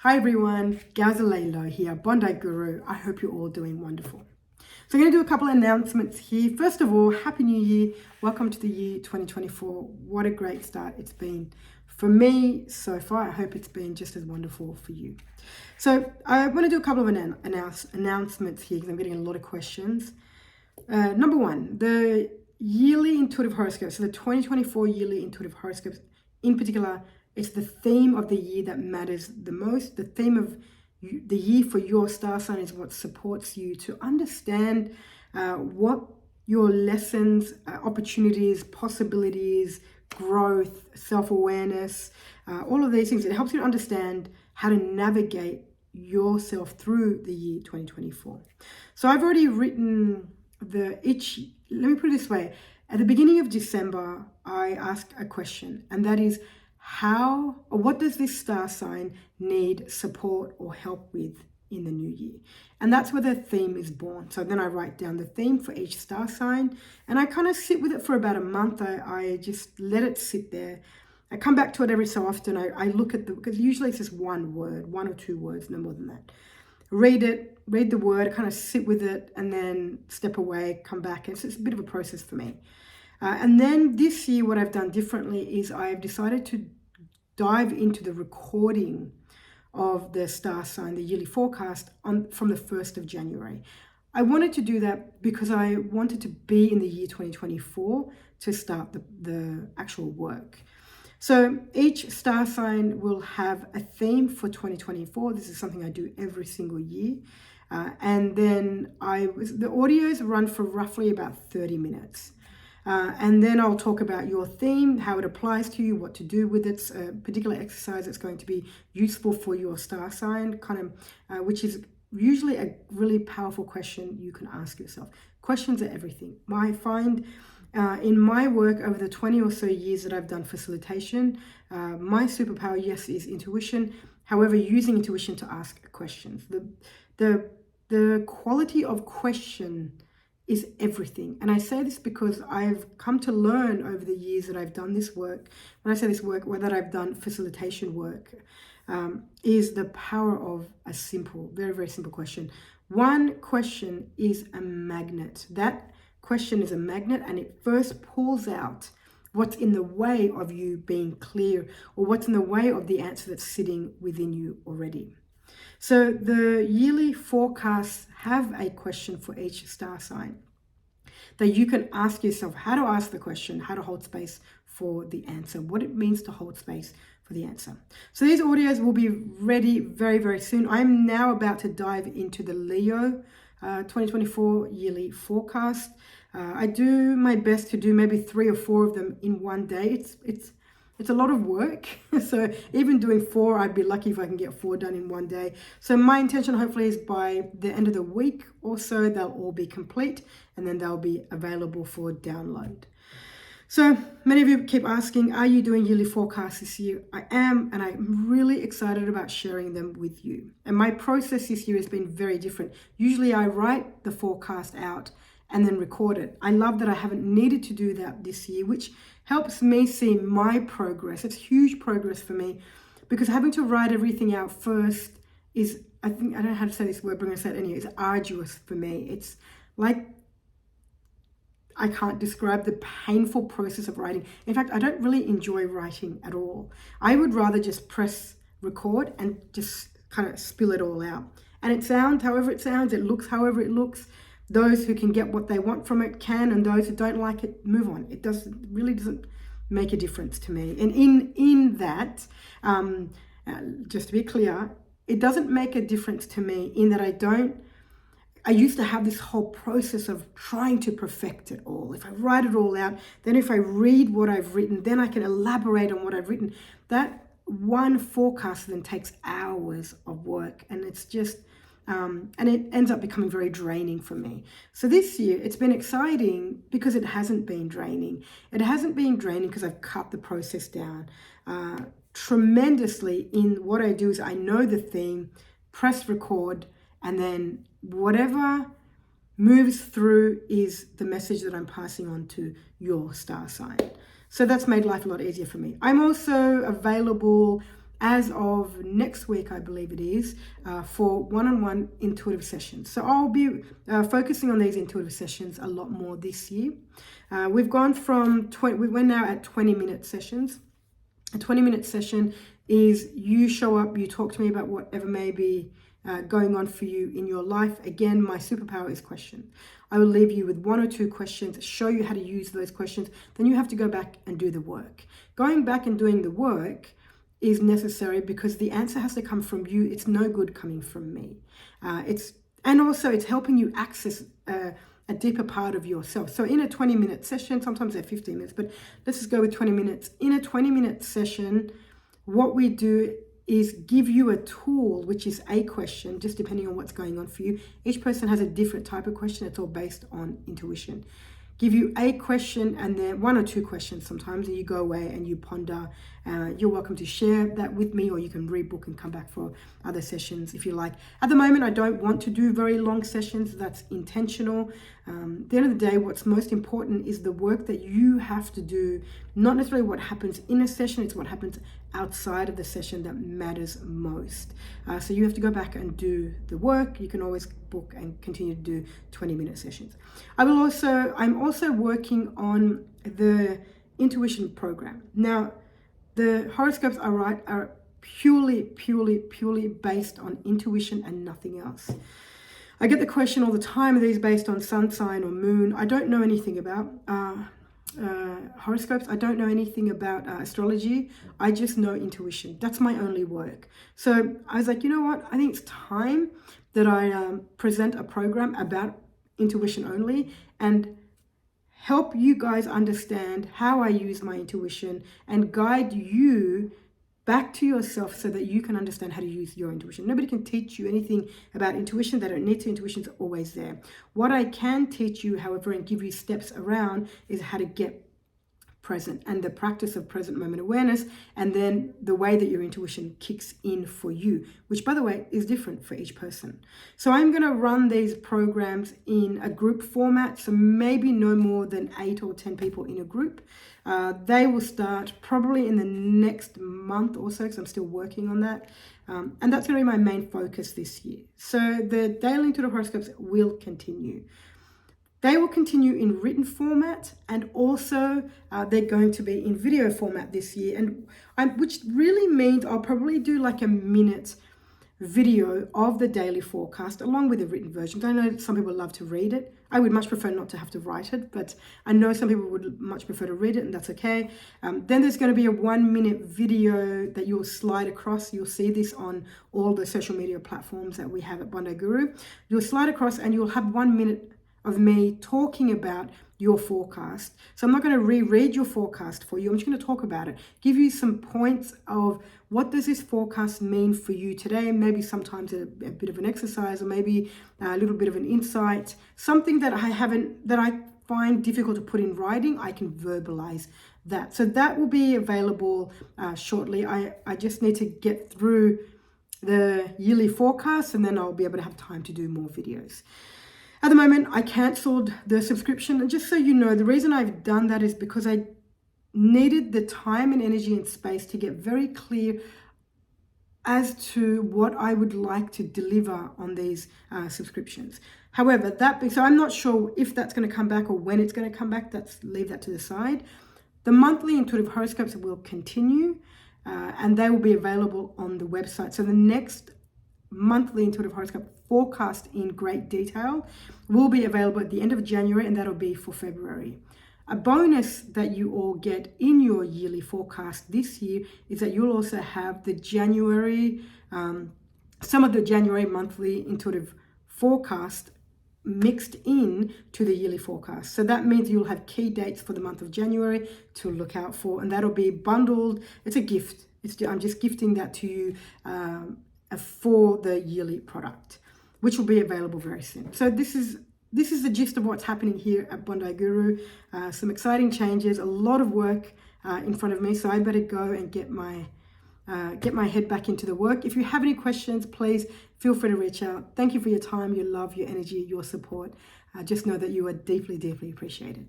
Hi everyone, Gazalelo here, Bondi Guru. I hope you're all doing wonderful. So I'm going to do a couple of announcements here. First of all, Happy New Year. Welcome to the year 2024. What a great start it's been for me so far. I hope it's been just as wonderful for you. So I want to do a couple of announcements here because I'm getting a lot of questions. Number one, the yearly intuitive horoscope. So the 2024 yearly intuitive horoscopes in particular, it's the theme of the year that matters the most. The theme of the year for your star sign is what supports you to understand what your lessons, opportunities, possibilities, growth, self-awareness, all of these things. It helps you to understand how to navigate yourself through the year 2024. So I've already written let me put it this way. At the beginning of December, I asked a question, and that is, what does this star sign need support or help with in the new year? And that's where the theme is born. So then I write down the theme for each star sign, and I kind of sit with it for about a month. I just let it sit there. I come back to it every so often. I look at because usually it's just one word, one or two words, no more than that. Read the word, kind of sit with it, and then step away, come back. It's a bit of a process for me. And then this year, what I've done differently is I've decided to dive into the recording of the star sign, the yearly forecast from the 1st of January. I wanted to do that because I wanted to be in the year 2024 to start the actual work. So each star sign will have a theme for 2024. This is something I do every single year. And then the audios run for roughly about 30 minutes. And then I'll talk about your theme, how it applies to you, what to do with it, a particular exercise that's going to be useful for your star sign, which is usually a really powerful question you can ask yourself. Questions are everything. I find in my work over the 20 or so years that I've done facilitation, my superpower, yes, is intuition. However, using intuition to ask questions. The quality of question is everything. And I say this because I've come to learn over the years that I've done this work. When I say this work, whether I've done facilitation work, is the power of a simple, very, very simple question. One question is a magnet. That question is a magnet, and it first pulls out what's in the way of you being clear, or what's in the way of the answer that's sitting within you already. So the yearly forecasts have a question for each star sign that you can ask yourself how to ask the question, how to hold space for the answer, what it means to hold space for the answer. So these audios will be ready very, very soon. I'm now about to dive into the Leo 2024 yearly forecast. I do my best to do maybe 3 or 4 of them in one day. It's a lot of work. So even doing 4, I'd be lucky if I can get 4 done in one day. So my intention hopefully is by the end of the week or so, they'll all be complete, and then they'll be available for download. So many of you keep asking, are you doing yearly forecasts this year? I am, and I'm really excited about sharing them with you. And my process this year has been very different. Usually I write the forecast out and then record it. I love that I haven't needed to do that this year, which helps me see my progress. It's huge progress for me, because having to write everything out first is, I don't know how to say this word, but I'm going to say it anyway, it's arduous for me. It's like, I can't describe the painful process of writing. In fact, I don't really enjoy writing at all. I would rather just press record and just kind of spill it all out. And it sounds however it sounds, it looks however it looks. Those who can get what they want from it can, and those who don't like it, move on. It really doesn't make a difference to me. And in that, just to be clear, it doesn't make a difference to me in that I used to have this whole process of trying to perfect it all. If I write it all out, then if I read what I've written, then I can elaborate on what I've written. That one forecast then takes hours of work, and it's just, and it ends up becoming very draining for me. So this year, it's been exciting because it hasn't been draining. It hasn't been draining because I've cut the process down tremendously. In what I do is I know the theme, press record, and then whatever moves through is the message that I'm passing on to your star sign. So that's made life a lot easier for me. I'm also available as of next week, I believe it is, for one-on-one intuitive sessions. So I'll be focusing on these intuitive sessions a lot more this year. We've gone from we're now at 20-minute sessions. A 20-minute session is you show up, you talk to me about whatever may be going on for you in your life. Again, my superpower is question. I will leave you with 1 or 2 questions, show you how to use those questions. Then you have to go back and do the work. Going back and doing the work is necessary because the answer has to come from you. It's no good coming from me. And also it's helping you access a deeper part of yourself. So in a 20-minute session, sometimes they're 15 minutes, but let's just go with 20 minutes. In a 20-minute session, what we do is give you a tool, which is a question, just depending on what's going on for you. Each person has a different type of question. It's all based on intuition. Give you a question and then 1 or 2 questions sometimes, and you go away and you ponder. You're welcome to share that with me, or you can rebook and come back for other sessions if you like. At the moment, I don't want to do very long sessions. That's intentional. At the end of the day, what's most important is the work that you have to do, not necessarily what happens in a session. It's what happens outside of the session that matters most. So you have to go back and do the work. You can always book and continue to do 20-minute sessions. I'm also working on the intuition program. Now, the horoscopes are purely based on intuition and nothing else. I get the question all the time, are these based on sun sign or moon? I don't know anything about horoscopes. I don't know anything about astrology. I just know intuition. That's my only work. So I was like, you know what? I think it's time that I present a program about intuition only and help you guys understand how I use my intuition and guide you back to yourself so that you can understand how to use your intuition. Nobody can teach you anything about intuition. They don't need to. Intuition's always there. What I can teach you, however, and give you steps around is how to get present and the practice of present moment awareness, and then the way that your intuition kicks in for you, which, by the way, is different for each person. So I'm going to run these programs in a group format, so maybe no more than 8 or 10 people in a group. They will start probably in the next month or so, because I'm still working on that. And that's going to be my main focus this year. So the daily intuitive horoscopes will continue. They will continue in written format, and also they're going to be in video format this year, which really means I'll probably do like a minute video of the daily forecast along with the written versions. I know some people love to read it. I would much prefer not to have to write it, but I know some people would much prefer to read it, and that's okay. Then there's going to be a 1-minute video that you'll slide across. You'll see this on all the social media platforms that we have at Bondi Guru. You'll slide across and you'll have 1 minute of me talking about your forecast. So I'm not going to reread your forecast for you. I'm just going to talk about it, give you some points of what does this forecast mean for you today, maybe sometimes a bit of an exercise, or maybe a little bit of an insight, something that I find difficult to put in writing. I can verbalize that. So that will be available shortly. I just need to get through the yearly forecast, and then I'll be able to have time to do more videos. At the moment, I cancelled the subscription. And just so you know, the reason I've done that is because I needed the time and energy and space to get very clear as to what I would like to deliver on these subscriptions. However, so I'm not sure if that's going to come back or when it's going to come back. Leave that to the side. The monthly intuitive horoscopes will continue, and they will be available on the website. So the next monthly intuitive horoscope forecast in great detail will be available at the end of January, and that'll be for February. A bonus that you all get in your yearly forecast this year is that you'll also have the January, some of the January monthly intuitive forecast mixed in to the yearly forecast. So that means you'll have key dates for the month of January to look out for, and that'll be bundled. It's a gift. I'm just gifting that to you for the yearly product, which will be available very soon. So this is the gist of what's happening here at Bondi Guru. Some exciting changes, a lot of work in front of me, so I better go and get my head back into the work. If you have any questions, please feel free to reach out. Thank you for your time, your love, your energy, your support. Just know that you are deeply, deeply appreciated.